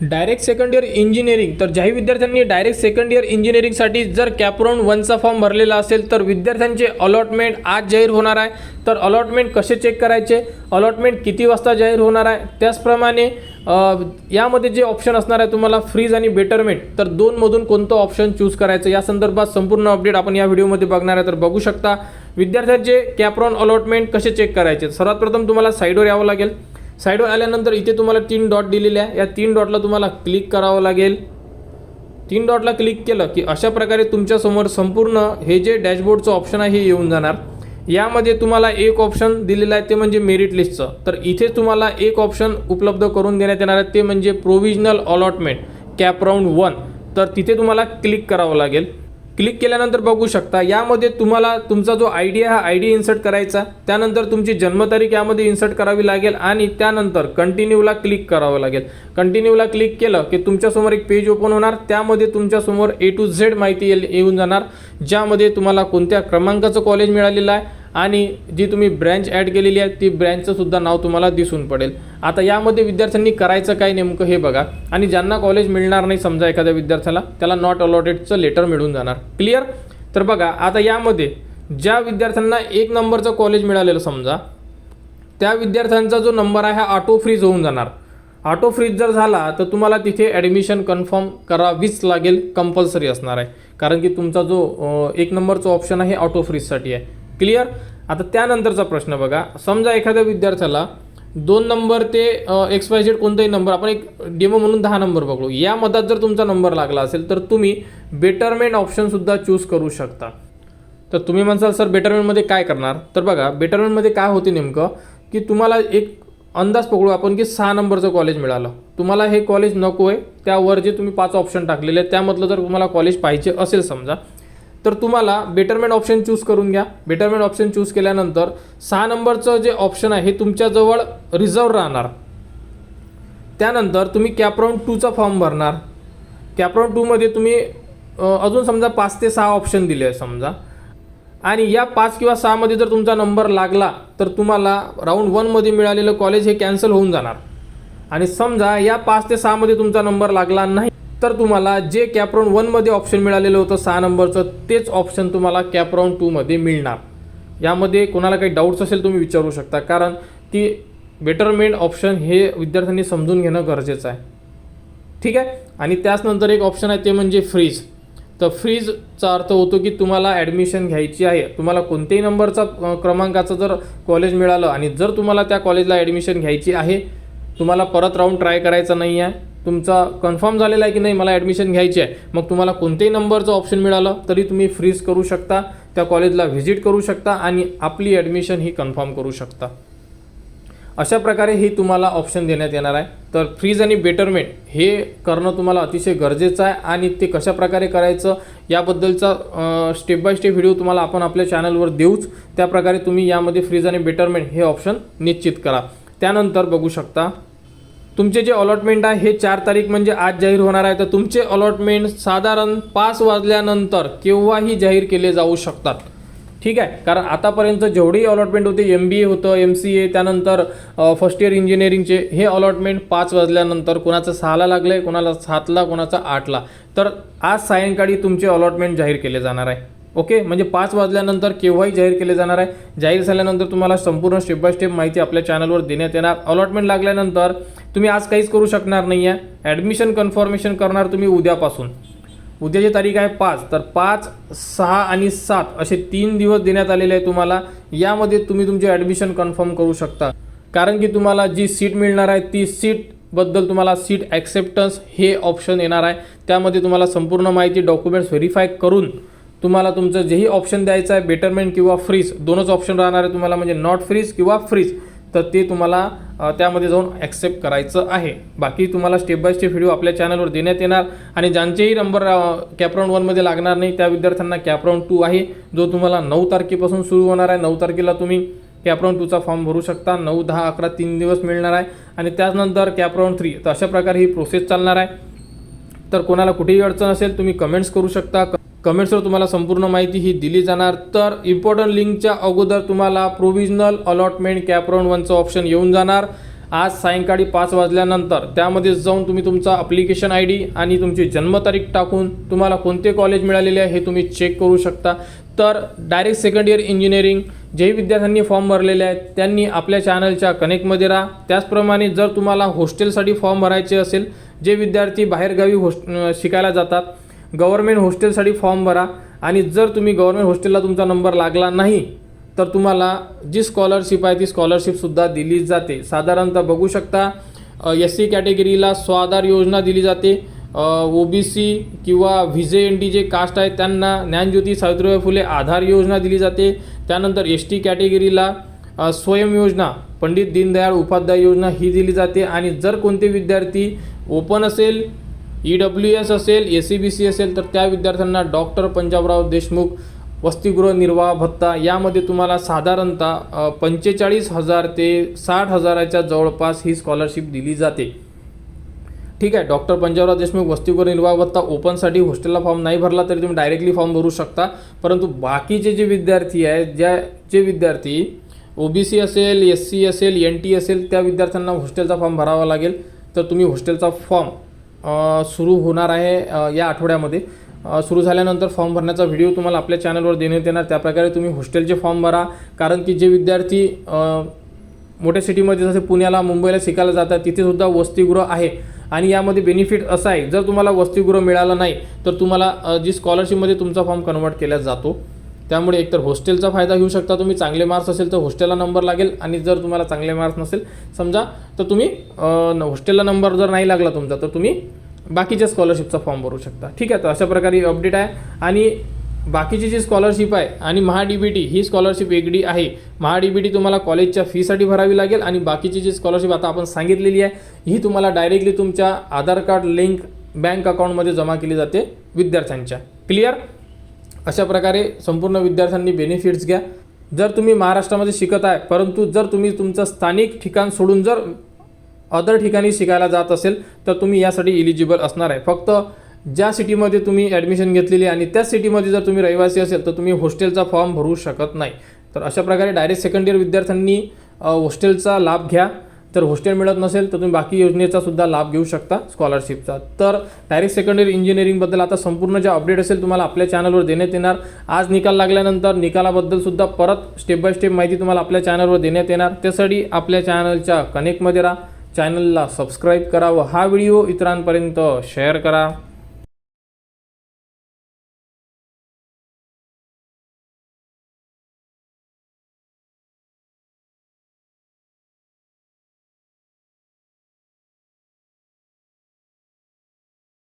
Direct second year engineering, तर ज्याही विद्यार्थ्यांनी direct second year इंजिनिअरिंगसाठी जर कॅपराऊंड 1चा फॉर्म भरलेला असेल तर विद्यार्थ्यांचे अलॉटमेंट आज जाहीर होणार आहे. तर अलॉटमेंट कसे चेक करायचे, अलॉटमेंट किती वाजता जाहीर होणार आहे, त्याचप्रमाणे यामध्ये जे ऑप्शन असणार आहे तुम्हाला फ्रीज आणि बेटरमेंट, तर दोनमधून कोणतं ऑप्शन चूज करायचं या संदर्भात संपूर्ण अपडेट आपण या व्हिडिओमध्ये बघणार आहे. तर बघू शकता विद्यार्थ्यांचे कॅपराऊंड अलॉटमेंट कसे चेक करायचे. सर्वात प्रथम तुम्हाला साईडवर यावं लागेल. साईडवर आल्यानंतर इथे तुम्हाला 3 डॉट दिलेले आहे, या 3 डॉटला तुम्हाला क्लिक करावं लागेल. 3 डॉटला क्लिक केलं की अशा प्रकारे तुमच्यासमोर संपूर्ण हे जे डॅशबोर्डचं ऑप्शन आहे हे येऊन जाणार. यामध्ये तुम्हाला एक ऑप्शन दिलेलं आहे ते म्हणजे मेरिट लिस्टचं. तर इथे तुम्हाला एक ऑप्शन उपलब्ध करून देण्यात येणार आहे ते म्हणजे प्रोव्हिजनल अलॉटमेंट कॅपराऊंड 1. तर तिथे तुम्हाला क्लिक करावं लागेल. क्लिक केल्यानंतर बघू शकता यामध्ये तुम्हाला तुमचा जो आय डी आहे हा आय डी इन्सर्ट करायचा, त्यानंतर तुमची जन्मतारीख यामध्ये इन्सर्ट करावी लागेल आणि त्यानंतर कंटिन्यूला क्लिक करावं लागेल. कंटिन्यूला क्लिक केलं की तुमच्यासमोर एक पेज ओपन होणार. त्यामध्ये तुमच्यासमोर A to Z माहिती येऊन जाणार, ज्यामध्ये तुम्हाला कोणत्या क्रमांकाचं कॉलेज मिळालेलं आहे आणि जी तुम्ही ब्रँच ॲड केलेली आहे ती ब्रँचचं सुद्धा नाव तुम्हाला दिसून पडेल. आता यामध्ये विद्यार्थ्यांनी करायचं काय नेमकं हे बघा. आणि ज्यांना कॉलेज मिळणार नाही, समजा एखाद्या विद्यार्थ्याला त्याला नॉट अलॉटेडचं लेटर मिळून जाणार. क्लिअर. तर बघा आता यामध्ये ज्या विद्यार्थ्यांना 1 नंबरचं कॉलेज मिळालेलं समजा, त्या विद्यार्थ्यांचा जो नंबर आहे हा ऑटो फ्रीज होऊन जाणार. ऑटो फ्रीज जर झाला तर तुम्हाला तिथे ॲडमिशन कन्फर्म करावीच लागेल, कंपल्सरी असणार आहे, कारण की तुमचा जो 1 नंबरचा ऑप्शन आहे ऑटो फ्रीजसाठी आहे. क्लिअर. आता त्यानंतरचा प्रश्न बघा. समजा एखाद्या विद्यार्थ्याला 2 नंबर ते XYZ कोणताही नंबर, आपण एक डेमो म्हणून 10 नंबर बघू, या मधात जर तुमचा नंबर लागला असेल तर तुम्ही बेटरमेंट ऑप्शनसुद्धा चूज करू शकता. तर तुम्ही म्हणसाल सर बेटरमेंटमध्ये काय करणार, तर बघा बेटरमेंटमध्ये काय होते नेमकं की तुम्हाला एक अंदाज पकडू आपण की 6 नंबरचं कॉलेज मिळालं, तुम्हाला हे कॉलेज नको आहे, त्यावर जे तुम्ही 5 ऑप्शन टाकलेले आहेत त्यामधलं जर तुम्हाला कॉलेज पाहिजे असेल समजा, तर तुम्हाला बेटरमेंट ऑप्शन चूज करून घ्या. बेटरमेंट ऑप्शन चूज केल्यानंतर 6 नंबरचं जे ऑप्शन आहे हे तुमच्याजवळ रिझर्व राहणार. त्यानंतर तुम्ही कॅपराऊंड 2चा फॉर्म भरणार. कॅपराऊंड 2मध्ये तुम्ही अजून समजा 5 ते 6 ऑप्शन दिले आहे समजा, आणि या 5 किंवा 6मध्ये जर तुमचा नंबर लागला तर तुम्हाला राऊंड 1मध्ये मिळालेलं कॉलेज हे कॅन्सल होऊन जाणार. आणि समजा या 5 ते 6मध्ये तुमचा नंबर लागला नाही तर तुम्हाला जे कॅपराऊंड 1मध्ये ऑप्शन मिळालेलं होतं 6 नंबरचं तेच ऑप्शन तुम्हाला कॅपराऊंड 2मध्ये मिळणार. यामध्ये कोणाला काही डाऊट्स असेल तुम्ही विचारू शकता, कारण की बेटरमेंट ऑप्शन हे विद्यार्थ्यांनी समजून घेणं गरजेचं आहे. ठीक आहे. आणि त्याचनंतर एक ऑप्शन आहे ते म्हणजे फ्रीज. तर फ्रीजचा अर्थ होतो की तुम्हाला ॲडमिशन घ्यायची आहे, तुम्हाला कोणत्याही नंबरचा क्रमांकाचं जर कॉलेज मिळालं आणि जर तुम्हाला त्या कॉलेजला ॲडमिशन घ्यायची आहे, तुम्हाला परत राऊंड ट्राय करायचा नाही आहे, तुमचा कन्फर्म झालेला आहे की नाही मला ॲडमिशन घ्यायची आहे, मग तुम्हाला कोणत्याही नंबरचं ऑप्शन मिळालं तरी तुम्ही फ्रीज करू शकता, त्या कॉलेजला व्हिजिट करू शकता आणि आपली ॲडमिशन ही कन्फर्म करू शकता. अशा प्रकारे हे तुम्हाला ऑप्शन देण्यात येणार आहे. तर फ्रीज आणि बेटरमेंट हे करणं तुम्हाला अतिशय गरजेचं आहे आणि ते कशा प्रकारे करायचं याबद्दलचा स्टेप बाय स्टेप व्हिडिओ तुम्हाला आपण आपल्या चॅनलवर देऊच. त्याप्रकारे तुम्ही यामध्ये फ्रीज आणि बेटरमेंट हे ऑप्शन निश्चित करा. त्यानंतर बघू शकता तुमचे जे अलॉटमेंट आहे हे 4 तारीख म्हणजे आज जाहीर होणार आहे. तर तुमचे अलॉटमेंट साधारण 5 वाजल्यानंतर केव्हाही जाहीर केले जाऊ शकतात. ठीक आहे. कारण आतापर्यंत जेवढेही अलॉटमेंट होते, MBA होतं, MCA, त्यानंतर फर्स्ट इयर इंजिनिअरिंगचे, हे अलॉटमेंट 5 वाजल्यानंतर, कोणाचं 6ला लागलं आहे, कोणाला 7ला, कोणाचा 8ला, तर आज सायंकाळी तुमचे अलॉटमेंट जाहीर केले जाणार आहे. ओके. म्हणजे 5 वाजल्यानंतर केव्हाही जाहीर केले जाणार आहे. जाहीर झाल्यानंतर तुम्हाला संपूर्ण स्टेप बाय स्टेप माहिती आपल्या चॅनलवर देण्यात येणार. अलॉटमेंट लागल्यानंतर तुम्ही आज काहीच करू शकणार नाही आहे. ॲडमिशन कन्फर्मेशन करणार तुम्ही उद्यापासून. उद्याची तारीख आहे 5, तर 5, 6 आणि 7 असे 3 दिवस देण्यात आलेले आहे तुम्हाला. यामध्ये तुम्ही तुमचे ॲडमिशन कन्फर्म करू शकता, कारण की तुम्हाला जी सीट मिळणार आहे ती सीटबद्दल तुम्हाला सीट ॲक्सेप्टन्स हे ऑप्शन येणार आहे. त्यामध्ये तुम्हाला संपूर्ण माहिती, डॉक्युमेंट्स व्हेरीफाय करून तुम्हाला तुमचं जेही ऑप्शन द्यायचं आहे, बेटरमेंट किंवा फ्रीज, दोनच ऑप्शन राहणार आहे तुम्हाला, म्हणजे नॉट फ्रीज किंवा फ्रीज, तर ते तुम्हाला त्यामध्ये जाऊन ॲक्सेप्ट करायचं आहे. बाकी तुम्हाला स्टेप बाय स्टेप व्हिडिओ आपल्या चॅनलवर देण्यात येणार. आणि ज्यांचेही नंबर कॅपराऊंड 1मध्ये लागणार नाही त्या विद्यार्थ्यांना कॅपराऊंड 2 आहे, जो तुम्हाला 9 तारखेपासून सुरू होणार आहे. 9 तारखेला तुम्ही कॅपराऊंड 2चा फॉर्म भरू शकता. 9, 10, 11 3 दिवस मिळणार आहे. आणि त्यानंतर कॅपराऊंड 3. तर अशा प्रकारे ही प्रोसेस चालणार आहे. तर कोणाला कुठेही अडचण असेल तुम्ही कमेंट्स करू शकता. कमेंट्सवर तुम्हाला संपूर्ण माहिती ही दिली जाणार. तर इम्पॉर्टंट लिंकच्या अगोदर तुम्हाला प्रोव्हिजनल अलॉटमेंट कॅपराऊंड 1चं ऑप्शन येऊन जाणार आज सायंकाळी 5 वाजल्यानंतर त्यामध्ये जाऊन तुम्ही तुमचा ॲप्लिकेशन ID आणि तुमची जन्मतारीख टाकून तुम्हाला कोणते कॉलेज मिळालेले आहे हे तुम्ही चेक करू शकता. तर डायरेक्ट सेकंड इयर इंजिनिअरिंग जे विद्यार्थ्यांनी फॉर्म भरलेले आहेत त्यांनी आपल्या चॅनलच्या कनेक्टमध्ये राहा. त्याचप्रमाणे जर तुम्हाला हॉस्टेलसाठी फॉर्म भरायचे असेल, जे विद्यार्थी बाहेरगावी शिकायला जातात, गव्हर्नमेंट हॉस्टेलसाठी फॉर्म भरा. आणि जर तुम्ही गव्हर्नमेंट हॉस्टेलला तुमचा नंबर लागला नाही तर तुम्हाला जी स्कॉलरशिप आहे ती स्कॉलरशिपसुद्धा दिली जाते. साधारणतः बघू शकता SC कॅटेगरीला स्वाधार योजना दिली जाते. OBC किंवा VJNT जे कास्ट आहे त्यांना ज्ञानज्योती सावित्रीबाई फुले आधार योजना दिली जाते. त्यानंतर ST कॅटेगरीला स्वयं योजना, पंडित दीनदयाळ उपाध्याय योजना ही दिली जाते. आणि जर कोणते विद्यार्थी ओपन असेल, EWS असेल, SCBC असेल तर त्या विद्यार्थ्यांना डॉक्टर पंजाबराव देशमुख वसतिगृह निर्वाह भत्ता यामध्ये तुम्हाला साधारणतः 45,000 ते 60,000च्या जवळपास ही स्कॉलरशिप दिली जाते. ठीक आहे. डॉक्टर पंजाबराव देशमुख वसतिगृह निर्वाह भत्ता ओपनसाठी हॉस्टेलला फॉर्म नाही भरला तरी तुम्ही डायरेक्टली फॉर्म भरू शकता. परंतु बाकीचे जे विद्यार्थी आहेत, जे विद्यार्थी OBC असेल, SC असेल, NT असेल त्या विद्यार्थ्यांना हॉस्टेलचा फॉर्म भरावा लागेल. तर तुम्ही हॉस्टेलचा फॉर्म सुरू होणार आहे या आठवड्यामध्ये. सुरू झाल्यानंतर फॉर्म भरण्याचा व्हिडिओ तुम्हाला आपल्या चॅनलवर देण्यात येणार. त्याप्रकारे तुम्ही हॉस्टेलचे फॉर्म भरा. कारण की जे विद्यार्थी मोठ्या सिटीमध्ये जसे पुण्याला, मुंबईला शिकायला जातात तिथेसुद्धा वसतिगृह आहे. आणि यामध्ये बेनिफिट असा आहे, जर तुम्हाला वसतिगृह मिळालं नाही तर तुम्हाला जी स्कॉलरशिपमध्ये तुमचा फॉर्म कन्वर्ट केला जातो. त्यामुळे एकतर हॉस्टेलचा फायदा घेऊ शकता तुम्ही. चांगले मार्क्स असेल तर हॉस्टेलला नंबर लागेल. आणि जर तुम्हाला चांगले मार्क्स नसेल समजा तर तुम्ही हॉस्टेलला नंबर जर नाही लागला तुमचा तर तुम्ही बाकीच्या स्कॉलरशिपचा फॉर्म भरू शकता. ठीक आहे. तर अशा प्रकारे अपडेट आहे. आणि बाकीची जी स्कॉलरशिप आहे आणि MHA-DBT ही स्कॉलरशिप वेगळी आहे. MHA-DBT तुम्हाला कॉलेजच्या फीसाठी भरावी लागेल. आणि बाकीची जी स्कॉलरशिप आता आपण सांगितलेली आहे ही तुम्हाला डायरेक्टली तुमच्या आधार कार्ड लिंक बँक अकाउंटमध्ये जमा केली जाते विद्यार्थ्यांच्या. क्लिअर. अशा प्रकारे संपूर्ण विद्यार्थ्यांनी बेनिफिट्स घ्या. जर तुम्ही महाराष्ट्रामध्ये शिकत आहे परंतु जर तुम्ही तुमचं स्थानिक ठिकाण सोडून जर अदर ठिकाणी शिकायला जात असेल तर तुम्ही यासाठी इलिजिबल असणार आहे. फक्त ज्या सिटीमध्ये तुम्ही ॲडमिशन घेतलेली आणि त्याच सिटीमध्ये जर तुम्ही रहिवासी असेल तर तुम्ही हॉस्टेलचा फॉर्म भरू शकत नाही. तर अशा प्रकारे डायरेक्ट सेकंड इयर विद्यार्थ्यांनी हॉस्टेलचा लाभ घ्या. तर हॉस्टेल मिळत नसेल तर तुम्ही बाकी योजनेचा सुद्धा लाभ घेऊ शकता स्कॉलरशिपचा. तर डायरेक्ट सेकंड इयर इंजिनिअरिंगबद्दल आता संपूर्ण जे अपडेट असेल तुम्हाला आपल्या चॅनलवर देण्यात येणार. आज निकाल लागल्यानंतर निकालाबद्दल सुद्धा परत स्टेप बाय स्टेप माहिती तुम्हाला आपल्या चॅनलवर देण्यात येणार. त्यासाठी आपल्या चॅनलच्या कनेक्टमध्ये राहा, चॅनलला सबस्क्राईब करा व हा व्हिडिओ इतरांपर्यंत शेअर करा.